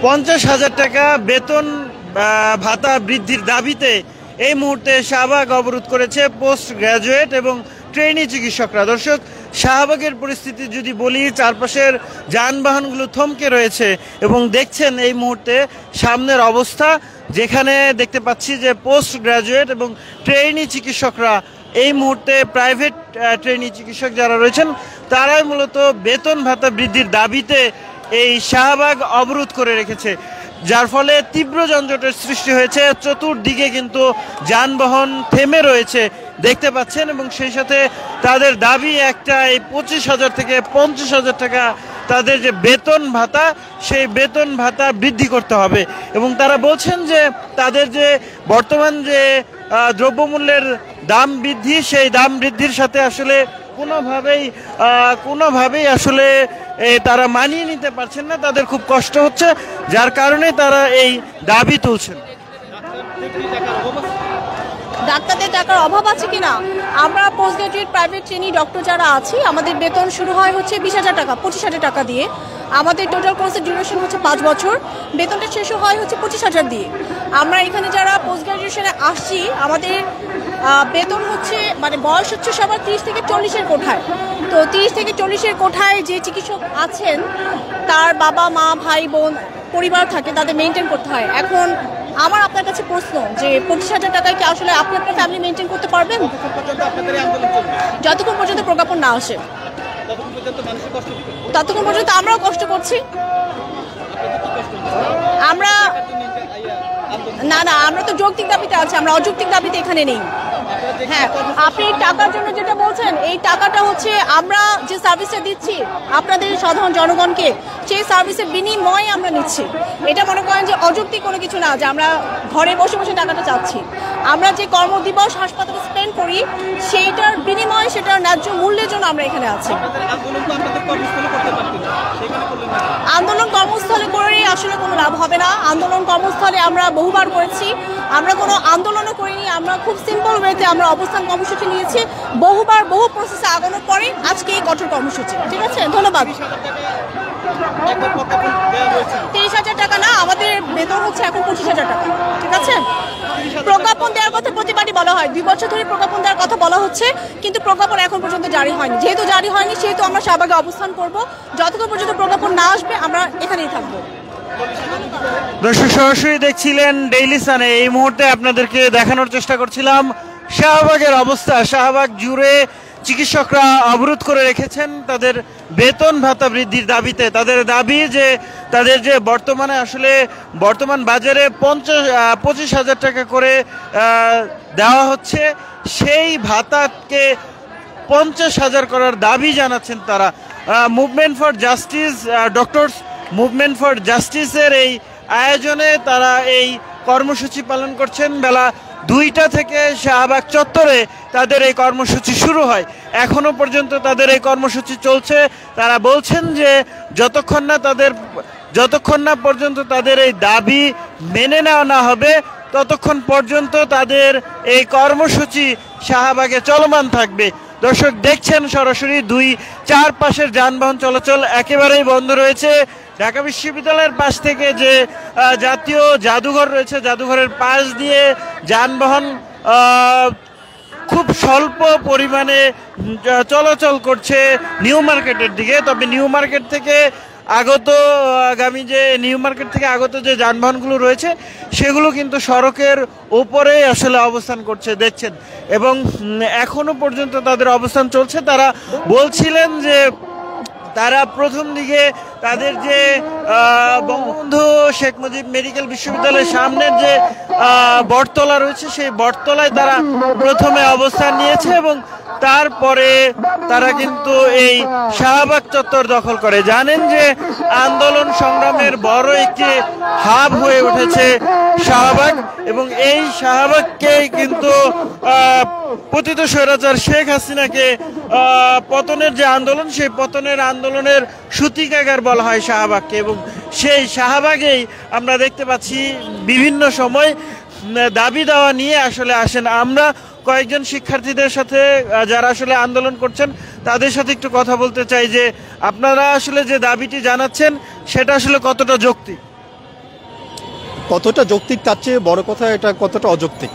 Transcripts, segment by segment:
50,000 টাকা বেতন ভাতা বৃদ্ধির দাবিতে এই মুহূর্তে শাহবাগ অবরোধ করেছে পোস্ট গ্রাজুয়েট এবং ট্রেনি চিকিৎসকরা। দর্শক, শাহবাগের পরিস্থিতি যদি বলি, চারপাশের যানবাহনগুলো থমকে রয়েছে এবং দেখছেন এই মুহূর্তে সামনের অবস্থা, যেখানে দেখতে পাচ্ছি যে পোস্ট গ্রাজুয়েট এবং ট্রেনি চিকিৎসকরা এই মুহূর্তে প্রাইভেট ট্রেনি চিকিৎসক যারা রয়েছেন তারাই মূলত বেতন ভাতা বৃদ্ধির দাবিতে এই শাহবাগ অবরোধ করে রেখেছে, যার ফলে তীব্র যানজটের সৃষ্টি হয়েছে। চতুর্দিকে কিন্তু যানবাহন থেমে রয়েছে দেখতে পাচ্ছেন, এবং সেই সাথে তাদের দাবি একটা, এই 25,000 থেকে 50,000 টাকা তাদের যে বেতন ভাতা, সেই বেতন ভাতা বৃদ্ধি করতে হবে। এবং তারা বলছেন যে তাদের যে বর্তমান যে দ্রব্যমূল্যের দাম বৃদ্ধি, সেই দাম বৃদ্ধির সাথে আসলে কোনোভাবেই আসলে তারা মানিয়ে নিতে পারছেন না, তাদের খুব কষ্ট হচ্ছে, যার কারণে তারা এই দাবি তুলছেন। ডাক্তারদের টাকার অভাব আছে কিনা, আমরা post graduate private trainee doctor যারা আছি, আমাদের বেতন শুরু হয় হচ্ছে 20,000 টাকা, 25,000 টাকা দিয়ে। আমাদের টোটাল কোর্সের ডিউরেশন হচ্ছে 5 বছর, বেতনটা শেষ হয় হচ্ছে 25,000 দিয়ে। আমরা এখানে যারা পোস্ট গ্রাজুয়েশনে আসছি, আমাদের বেতন হচ্ছে মানে বয়স হচ্ছে সবার 30 থেকে 40-এর কোঠায়। তো 30 থেকে 40-এর কোঠায় যে চিকিৎসক আছেন তার বাবা মা ভাই বোন পরিবার থাকে, তাদের মেনটেন করতে হয়। এখন আমার আপনার কাছে প্রশ্ন যে 25,000 টাকায় কি আসলে আপনি আপনার ফ্যামিলি মেনটেন করতে পারবেন? যতক্ষণ পর্যন্ত প্রজ্ঞাপন না আসে ততক্ষণ পর্যন্ত আমরাও কষ্ট করছি। আমরা আমরা তো যৌক্তিক দাবিতে আছি, আমরা অযৌক্তিক দাবিতে এখানে নেই। হ্যাঁ, আপনি টাকার জন্য যেটা বলছেন, এই টাকাটা হচ্ছে আমরা যে সার্ভিসটা দিচ্ছি আপনাদের সাধারণ জনগণকে, সেই সার্ভিসের বিনিময়ে আমরা নিচ্ছি। এটা মনে করেন যে অযৌক্তিক কোনো কিছু না যে আমরা ঘরে বসে বসে টাকাটা চাচ্ছি। আমরা যে কর্মদিবস হাসপাতালে স্পেন্ড করি, সেইটার বিনিময়ে, সেটার ন্যায্য মূল্যের জন্য আমরা এখানে আছি। আন্দোলন কর্মস্থলে করে আসলে কোনো লাভ হবে না। আন্দোলন কর্মস্থলে আমরা বহুবার করেছি, আমরা কোনো আন্দোলনও করিনি, আমরা খুব সিম্পল ওয়েতে আমরা অবস্থান কর্মসূচি নিয়েছি, বহুবার বহু প্রসেসে আগানোর পরে আজকে এই কঠোর কর্মসূচি। ঠিক আছে, ধন্যবাদ। 30,000 টাকা না, আমাদের বেতন হচ্ছে এখন 25,000 টাকা। ঠিক আছে, প্রজ্ঞাপন দেওয়ার কথা প্রতিবারই বলা হয়, 2 বছর ধরে প্রজ্ঞাপন দেওয়ার কথা বলা হচ্ছে, কিন্তু প্রজ্ঞাপন এখন পর্যন্ত জারি হয়নি। যেহেতু জারি হয়নি, সেহেতু আমরা শাহবাগে অবস্থান করব। যতক্ষণ পর্যন্ত প্রজ্ঞাপন না আসবে আমরা এখানেই থাকবো। দর্শক, সরাসরি দেখছিলেন ডেইলি সানে। এই মুহূর্তে আপনাদেরকে দেখানোর চেষ্টা করছিলাম শাহবাগের অবস্থা। শাহবাগ জুড়ে চিকিৎসকরা অবরোধ করে রেখেছেন তাদের বেতন ভাতা বৃদ্ধির দাবিতে। তাদের দাবি যে তাদের যে বর্তমান বাজারে 25,000 টাকা করে দেওয়া হচ্ছে, সেই ভাতাকে 50,000 করার দাবি জানাচ্ছেন তারা। Movement for justice, doctors movement for জাস্টিসের এই আয়োজনে তারা এই কর্মসূচি পালন করছেন। বেলা 2টা থেকে শাহবাগ চত্বরে তাদের এই কর্মসূচি শুরু হয়। এখনো পর্যন্ত তাদের এই কর্মসূচি চলছে। তারা বলছেন যে যতক্ষণ না পর্যন্ত তাদের এই দাবি মেনে নেওয়া না হবে, ততক্ষণ পর্যন্ত তাদের এই কর্মসূচি শাহবাগে চলমান থাকবে। দর্শক, দেখছেন সরাসরি 2-4 পাশের যানবাহন চলাচল একেবারেই বন্ধ রয়েছে। ঢাকা বিশ্ববিদ্যালয়ের পাশ থেকে যে জাতীয় জাদুঘর রয়েছে, জাদুঘরের পাশ দিয়ে যানবাহন খুব স্বল্প পরিমাণে চলাচল করছে নিউ মার্কেটের দিকে। তবে নিউ মার্কেট থেকে আগত যে যানবাহনগুলো রয়েছে, সেগুলো কিন্তু সড়কের উপরে আসলে অবস্থান করছে দেখছেন, এবং এখনো পর্যন্ত তাদের অবস্থান চলছে। তারা বলছিলেন যে তারা প্রথম দিকে তাদের যে বঙ্গবন্ধু শেখ মুজিব মেডিকেল বিশ্ববিদ্যালয়ের সামনের যে বটতলা রয়েছে, সেই বটতলায় তারা প্রথমে অবস্থান নিয়েছে, এবং তারপরে তারা কিন্তু এই শাহবাগ চত্বর দখল করে। জানেন যে আন্দোলন সংগ্রামের বড় একটি হাব হয়ে উঠেছে শাহবাগ, এবং এই শাহবাগকে কিন্তু পতিত স্বৈরাচার শেখ হাসিনাকে পতনের যে আন্দোলন, সেই পতনের আন্দোলনের সূতিকাগার বলা হয় শাহবাগকে। এবং সেই শাহবাগেই আমরা দেখতে পাচ্ছি বিভিন্ন সময় দাবি দেওয়া নিয়ে আসলে আসেন। আমরা কয়েকজন শিক্ষার্থীদের সাথে যারা আসলে আন্দোলন করছেন তাদের সাথে একটু কথা বলতে চাই যে আপনারা আসলে যে দাবিটি জানাচ্ছেন সেটা আসলে কতটা যৌক্তিক? কতটা যৌক্তিক তার চেয়ে বড় কথা এটা কতটা অযৌক্তিক।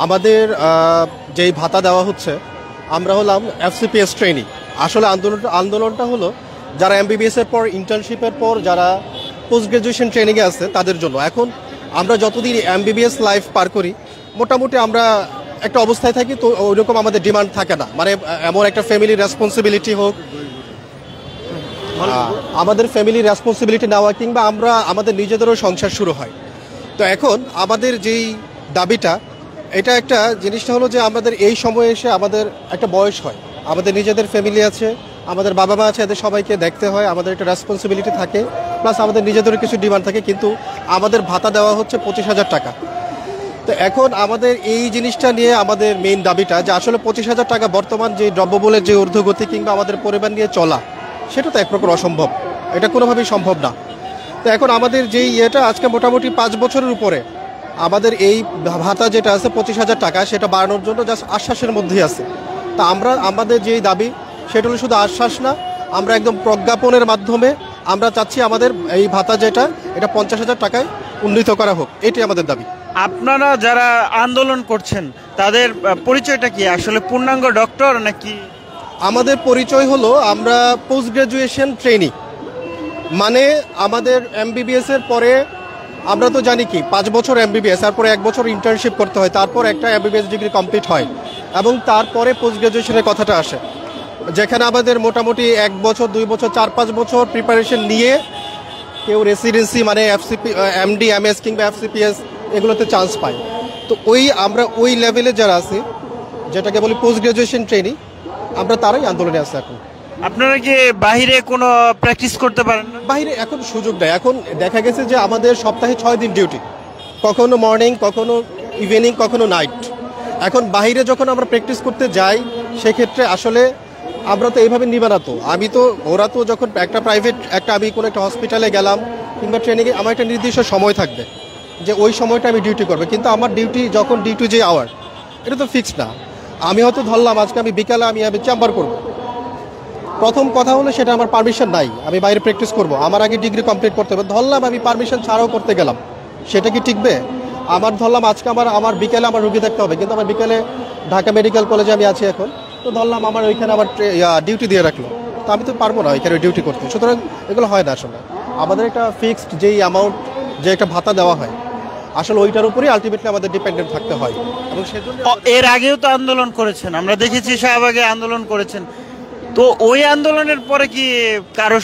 আমাদের যেই ভাতা দেওয়া হচ্ছে, আমরা হলাম এফসিপিএস ট্রেনি। আসলে আন্দোলনটা হলো যারা এমবিবিএস এর পর, ইন্টার্নশিপের পর যারা পোস্ট গ্রাজুয়েশন ট্রেনিংয়ে আছে তাদের জন্য। এখন আমরা যতদিন এমবিবিএস লাইফ পার করি মোটামুটি আমরা একটা অবস্থায় থাকি, তো ওইরকম আমাদের ডিমান্ড থাকে না, মানে এমন একটা ফ্যামিলি রেসপন্সিবিলিটি হোক, আমাদের ফ্যামিলি রেসপন্সিবিলিটি নেওয়া, কিংবা আমরা আমাদের নিজেদেরও সংসার শুরু হয়। তো এখন আমাদের যেই দাবিটা, এটা একটা জিনিসটা হলো যে আমাদের এই সময়ে এসে আমাদের একটা বয়স হয়, আমাদের নিজেদের ফ্যামিলি আছে, আমাদের বাবা মা আছে, এদের সবাইকে দেখতে হয়, আমাদের একটা রেসপন্সিবিলিটি থাকে, প্লাস আমাদের নিজেদেরও কিছু ডিমান্ড থাকে। কিন্তু আমাদের ভাতা দেওয়া হচ্ছে 25,000 টাকা। তো এখন আমাদের এই জিনিসটা নিয়ে আমাদের মেইন দাবিটা যে আসলে 25,000 টাকা বর্তমান যে দ্রব্যমূল্যের যে ঊর্ধ্বগতি কিংবা আমাদের পরিবার নিয়ে চলা, সেটা তো এক প্রকার অসম্ভব, এটা কোনোভাবেই সম্ভব না। তো এখন আমাদের যেই ইয়েটা আজকে মোটামুটি 5 বছরের উপরে আমাদের এই ভাতা যেটা আছে 25,000 টাকা, সেটা বাড়ানোর জন্য জাস্ট আশ্বাসের মধ্যেই আছে। তা আমাদের যেই দাবি সেটা হলো শুধু আশ্বাস না, আমরা একদম প্রজ্ঞাপনের মাধ্যমে আমরা চাচ্ছি আমাদের এই ভাতা যেটা, এটা 50,000 টাকায় উন্নীত করা হোক, এটাই আমাদের দাবি। আপনারা যারা আন্দোলন করছেন তাদের পরিচয়টা কি? আসলে পূর্ণাঙ্গ ডক্টর নাকি? আমাদের পরিচয় হলো আমরা পোস্ট গ্রাজুয়েশন ট্রেনি, মানে আমাদের এমবিবিএস এর পরে আমরা তো জানি কি 5 বছর এমবিবিএস, তারপরে 1 বছর ইন্টার্নশিপ করতে হয়, তারপর একটা এমবিবিএস ডিগ্রি কমপ্লিট হয়, এবং তারপরে পোস্ট গ্রাজুয়েশনের কথাটা আসে, যেখানে আমাদের মোটামুটি 1 বছর, 2 বছর, 4-5 বছর প্রিপারেশন নিয়ে কেউ রেসিডেন্সি মানে এফসিপি, এমডি, এমএস কিংবা এফসিপিএস এগুলোতে চান্স পায়। তো আমরা ওই লেভেলে যারা আছি, যেটাকে বলি পোস্ট গ্রাজুয়েশন ট্রেনি, আমরা তারাই আন্দোলনে আছে। এখন আপনারা কি বাইরে কোনো প্র্যাকটিস করতে পারেন না? বাইরে এখন সুযোগ দেয়। এখন দেখা গেছে যে আমাদের সপ্তাহে 6 দিন ডিউটি, কখনো মর্নিং, কখনো ইভিনিং, কখনো নাইট। এখন বাইরে যখন আমরা প্র্যাকটিস করতে যাই, সেক্ষেত্রে আসলে আমরা তো এইভাবে নিবে না। তো ওরা তো যখন একটা প্রাইভেট আমি কোনো একটা হসপিটালে গেলাম কিংবা ট্রেনিংয়ে, আমার একটা নির্দিষ্ট সময় থাকবে যে ওই সময়টা আমি ডিউটি করবো, কিন্তু আমার ডিউটি যে আওয়ার, এটা তো ফিক্সড না। আমি হয়তো ধরলাম আজকে আমি বিকালে আমি চেম্বার করব, প্রথম কথা হলো সেটা আমার পারমিশন নাই, আমি বাইরে প্র্যাকটিস করব, আমার আগে ডিগ্রি কমপ্লিট করতে হবে। ধরলাম আমি পারমিশন ছাড়াও করতে গেলাম, সেটা কি টিকবে? আমার ধরলাম আজকে আমার বিকেলে আমার রুগী দেখতে হবে, কিন্তু আমার বিকেলে ঢাকা মেডিকেল কলেজে আমি আছি এখন, তো ধরলাম আমার ওইখানে আমার ডিউটি দিয়ে রাখলো, তো আমি তো পারবো না ওইখানে ডিউটি করতে। সুতরাং এগুলো হয় না। আসলে আমাদের একটা ফিক্সড যেই অ্যামাউন্ট, যে একটা ভাতা দেওয়া হয়, আসলে ওইটার উপরেই আলটিমেটলি আমাদের ডিপেন্ডেন্ট থাকতে হয়। এবং সেজন্য এর আগেও তো আন্দোলন করেছেন, আমরা দেখেছি শাহবাগে আন্দোলন করেছেন। তো ওই আন্দোলনের পরে কি কারো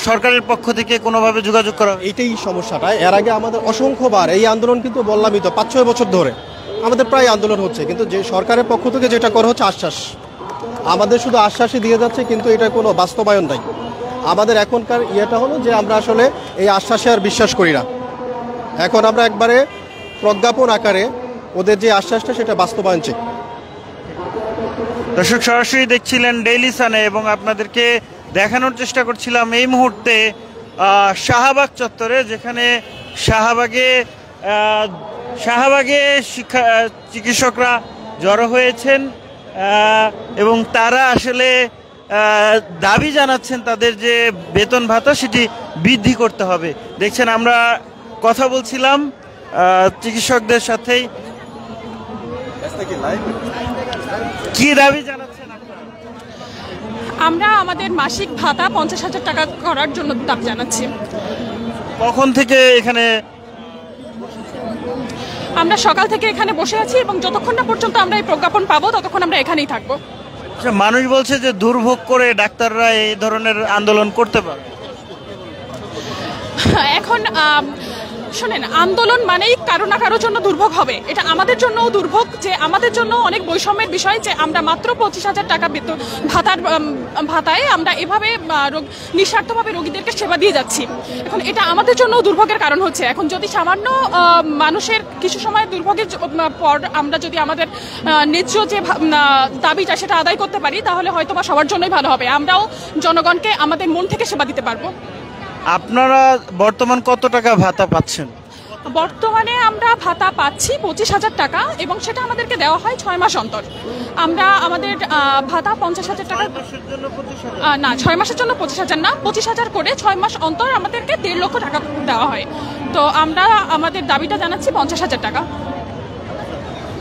সরকারের পক্ষ থেকে কোনোভাবে যোগাযোগ করা? এইটাই সমস্যাটা। এর আগে আমাদের অসংখ্যবার এই আন্দোলন, কিন্তু বললামই তো 5-6 বছর ধরে আমাদের প্রায় আন্দোলন হচ্ছে, কিন্তু যে সরকারের পক্ষ থেকে যেটা করা হচ্ছে আশ্বাস, আমাদের শুধু আশ্বাসই দিয়ে যাচ্ছে, কিন্তু এটা কোনো বাস্তবায়ন নাই। আমাদের এখনকার ইয়েটা হলো যে আমরা আসলে এই আশ্বাসে আর বিশ্বাস করি না। এখন আমরা একবারে প্রজ্ঞাপন আকারে ওদের যে আশ্বাসটা, সেটা বাস্তবায়ন চাই। দর্শক, সরাসরি দেখছিলেন ডেইলি সানে এবং আপনাদেরকে দেখানোর চেষ্টা করছিলাম এই মুহূর্তে শাহবাগ চত্বরে, যেখানে শাহবাগে চিকিৎসকরা জড়ো হয়েছেন এবং তারা আসলে দাবি জানাচ্ছেন তাদের যে বেতন ভাতা সেটি বৃদ্ধি করতে হবে। দেখছেন আমরা কথা বলছিলাম চিকিৎসকদের সাথেই। কি দাবি জানাচ্ছেন আপনারা? আমরা আমাদের মাসিক ভাতা 50,000 টাকা করার জন্য দাবি জানাচ্ছি। কখন থেকে এখানে? আমরা সকাল থেকে এখানে বসে আছি এবং যতক্ষণ না পর্যন্ত আমরা এই প্রজ্ঞাপন পাবো ততক্ষণ আমরা এখানেই থাকবো। মানুষ বলছে যে দুর্ভোগ করে ডাক্তাররা এই ধরনের আন্দোলন করতে পারে। এখন শোনেন, আন্দোলন মানেই কারো না কারোর জন্য দুর্ভোগ হবে। এটা আমাদের জন্যও দুর্ভোগ, যে আমাদের জন্য অনেক বৈষম্যের বিষয় যে আমরা মাত্র 25,000 টাকা বেতন ভাতায় আমরা এভাবে নিঃস্বার্থভাবে রোগীদেরকে সেবা দিয়ে যাচ্ছি। এখন এটা আমাদের জন্য দুর্ভোগের কারণ হচ্ছে। এখন যদি সামান্য মানুষের কিছু সময় দুর্ভোগের পর আমরা যদি আমাদের ন্যায্য যে দাবিটা সেটা আদায় করতে পারি, তাহলে হয়তো বা সবার জন্যই ভালো হবে। আমরাও জনগণকে আমাদের মন থেকে সেবা দিতে পারবো। আপনারা বর্তমান কত টাকা ভাতা পাচ্ছেন? বর্তমানে আমরা ভাতা পাচ্ছি 25,000 টাকা, এবং সেটা আমাদেরকে দেওয়া হয় 6 মাস অন্তর। আমরা আমাদের ভাতা 50,000 টাকা না, 6 মাসের জন্য 25,000 না, 25,000 করে 6 মাস অন্তর আমাদেরকে 1.5 লক্ষ টাকা দেওয়া হয়। তো আমরা আমাদের দাবিটা জানাচ্ছি 50,000 টাকা।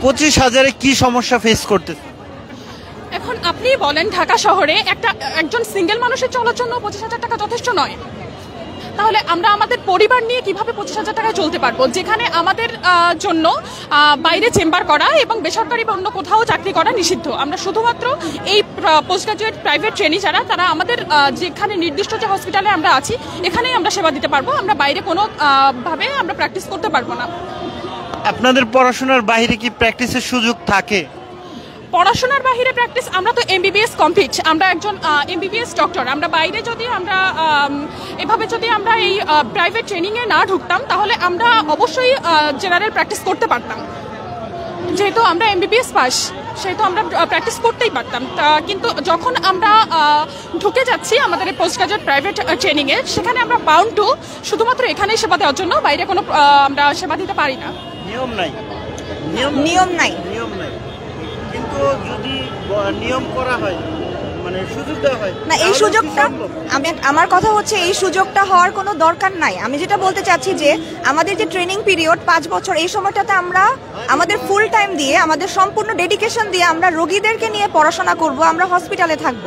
25,000-এ কি সমস্যা ফেস করতেছে? এখন আপনি বলেন ঢাকা শহরে একজন সিঙ্গেল মানুষের চলার জন্য 25,000 টাকা যথেষ্ট নয়, তাহলে আমরা আমাদের পরিবার নিয়ে কিভাবে 25,000 টাকায় চলতে পারবো, যেখানে আমাদের জন্য বাইরে চেম্বার করা এবং বেসরকারি বা অন্য কোথাও চাকরি করা নিষিদ্ধ। আমরা শুধুমাত্র এই পোস্ট গ্রাজুয়েট প্রাইভেট ট্রেনি যারা, তারা আমাদের যেখানে নির্দিষ্ট যে হসপিটালে আমরা আছি এখানেই আমরা সেবা দিতে পারবো, আমরা বাইরে কোনো ভাবে আমরা প্র্যাকটিস করতে পারবো না। আপনাদের পড়াশোনার বাইরে কি প্র্যাকটিসের সুযোগ থাকে? পড়াশোনার বাইরে প্র্যাকটিস, আমরা তো এমবিবিএস কমপ্লিট, আমরা একজন এমবিবিএস ডক্টর। আমরা বাইরে যদি আমরা এভাবে যদি আমরা এই প্রাইভেট ট্রেনিংয়ে না ঢুকতাম তাহলে আমরা অবশ্যই জেনারেল প্র্যাকটিস করতে পারতাম। যেহেতু আমরা এমবিবিএস পাস, সেহেতু আমরা প্র্যাকটিস করতেই পারতাম। কিন্তু যখন আমরা ঢুকে যাচ্ছি আমাদের এই পোস্ট গ্রাজুয়েট প্রাইভেট ট্রেনিংয়ে, সেখানে আমরা বাউন্ড টু শুধুমাত্র এখানেই সেবা দেওয়ার জন্য, বাইরে কোনো আমরা সেবা দিতে পারি না। নিয়ম নাই, নিয়ম নাই। কিন্তু যদি নিয়ম করা হয়, মানে সুযোগ দেওয়া হয় না, এই সুযোগটা আমার কথা হচ্ছে এই সুযোগটা হওয়ার কোনো দরকার নাই। আমি যেটা বলতে চাচ্ছি যে আমাদের যে ট্রেনিং পিরিয়ড 5 বছর, এই সময়টাতে আমরা আমাদের ফুল টাইম দিয়ে, আমাদের সম্পূর্ণ ডেডিকেশন দিয়ে আমরা রোগীদেরকে নিয়ে পড়াশোনা করব, আমরা হসপিটালে থাকব।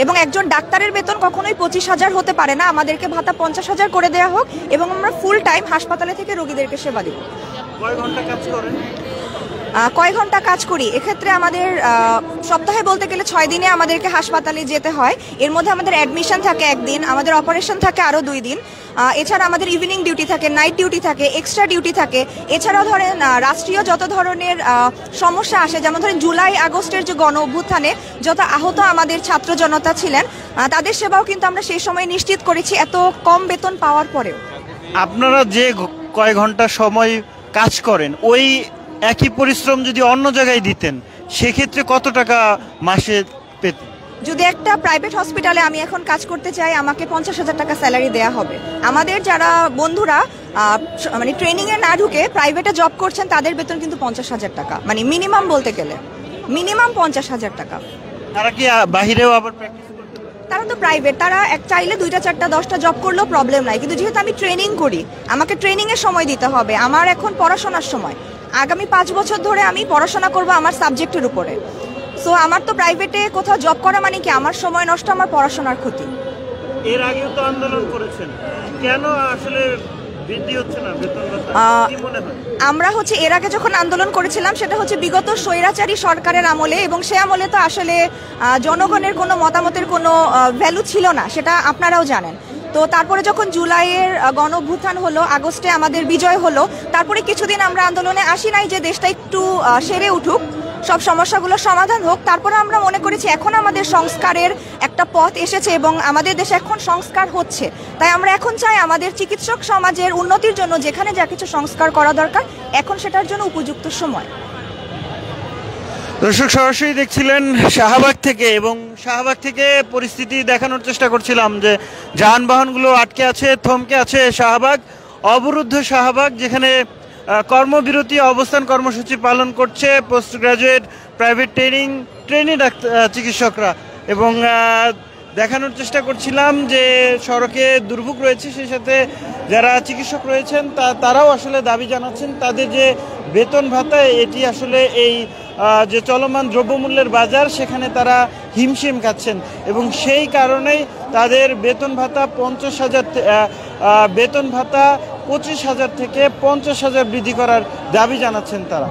এবং একজন ডাক্তারের বেতন কখনোই 25,000 হতে পারে না, আমাদেরকে ভাতা 50,000 করে দেওয়া হোক এবং আমরা ফুল টাইম হাসপাতালে থেকে রোগীদেরকে সেবা দেব। কয় ঘন্টা কাজ করেন? কয় ঘন্টা কাজ করি? এক্ষেত্রে আমাদের সপ্তাহে বলতে গেলে 6 দিনে আমাদেরকে হাসপাতালে যেতে হয়। এর মধ্যে আমাদের অ্যাডমিশন থাকে 1 দিন, আমাদের অপারেশন থাকে আরও 2 দিন। এছাড়া আমাদের ইভিনিং ডিউটি থাকে, নাইট ডিউটি থাকে, এক্সট্রা ডিউটি থাকে। এছাড়াও ধরেন রাষ্ট্রীয় যত ধরনের সমস্যা আসে, যেমন ধরেন জুলাই আগস্টের যে গণ অভ্যুত্থানে যত আহত আমাদের ছাত্র জনতা ছিলেন, তাদের সেবাও কিন্তু আমরা সেই সময় নিশ্চিত করেছি, এত কম বেতন পাওয়ার পরেও। আপনারা যে কয় ঘন্টা সময় কাজ করেন, ওই একই পরিশ্রম যদি অন্য জায়গায় দিতেন সেক্ষেত্রে কত টাকা মাসে পেতেন? যদি একটা প্রাইভেট হসপিটালে আমি এখন কাজ করতে চাই, আমাকে 50,000 টাকা স্যালারি দেওয়া হবে। আমাদের যারা বন্ধুরা মানে ট্রেনিংয়ে না ঢুকে প্রাইভেটে জব করছেন, তাদের বেতন কিন্তু 50,000 টাকা, মানে মিনিমাম বলতে গেলে মিনিমাম 50,000 টাকা। তারা কি বাহিরেও আবার প্র্যাকটিস করতে? তারা তো প্রাইভেট, তারা চাইলে 2টা 4টা 10টা জব করলেও প্রবলেম নাই, কিন্তু যেহেতু আমি ট্রেনিং করি, আমাকে ট্রেনিংয়ের সময় দিতে হবে। আমার এখন পড়াশোনার সময়, আগামী 5 বছর ধরে আমি পড়াশোনা করব আমার সাবজেক্টের উপরে। সো আমার তো প্রাইভেটে কোথাও জব করা মানে কি আমার সময় নষ্ট, আমার পড়াশোনার ক্ষতি। এর আগেও তো আন্দোলন করেছেন, কেন আসলে বৃদ্ধি হচ্ছে না বেতন ভাতা? কি মনে হয়? আমরা এর আগে যখন আন্দোলন করেছিলাম সেটা বিগত স্বৈরাচারী সরকারের আমলে, এবং সে আমলে তো আসলে জনগণের কোনো মতামতের কোনো ভ্যালু ছিল না, সেটা আপনারাও জানেন। তো তারপরে যখন জুলাইয়ের গণ অভ্যুত্থান হলো, আগস্টে আমাদের বিজয় হলো, তারপরে কিছুদিন আমরা আন্দোলনে আসি নাই যে দেশটা একটু সেরে উঠুক, সব সমস্যাগুলো সমাধান হোক। তারপরে আমরা মনে করেছি এখন আমাদের সংস্কারের একটা পথ এসেছে এবং আমাদের দেশে এখন সংস্কার হচ্ছে। তাই আমরা এখন চাই আমাদের চিকিৎসক সমাজের উন্নতির জন্য যেখানে যা কিছু সংস্কার করা দরকার, এখন সেটার জন্য উপযুক্ত সময়। দর্শক, সরাসরি দেখছিলেন শাহবাগ থেকে, এবং শাহবাগ থেকে পরিস্থিতি দেখানোর চেষ্টা করছিলাম যে যানবাহনগুলো আটকে আছে, থমকে আছে শাহবাগ, অবরুদ্ধ শাহবাগ, যেখানে কর্মবিরতি অবস্থান কর্মসূচি পালন করছে পোস্ট গ্রাজুয়েট প্রাইভেট ট্রেনি চিকিৎসকরা। এবং দেখানোর চেষ্টা করছিলাম যে সড়কে দুর্ভোগ রয়েছে, সেই সাথে যারা চিকিৎসক রয়েছেন তারাও আসলে দাবি জানাচ্ছেন তাদের যে বেতন ভাতা, এটি আসলে এই যে চলমান দ্রব্যমূল্যের বাজার, সেখানে তারা হিমশিম খাচ্ছেন এবং সেই কারণেই তাদের বেতন ভাতা 25,000 থেকে 50,000 বৃদ্ধি করার দাবি জানাচ্ছেন তারা।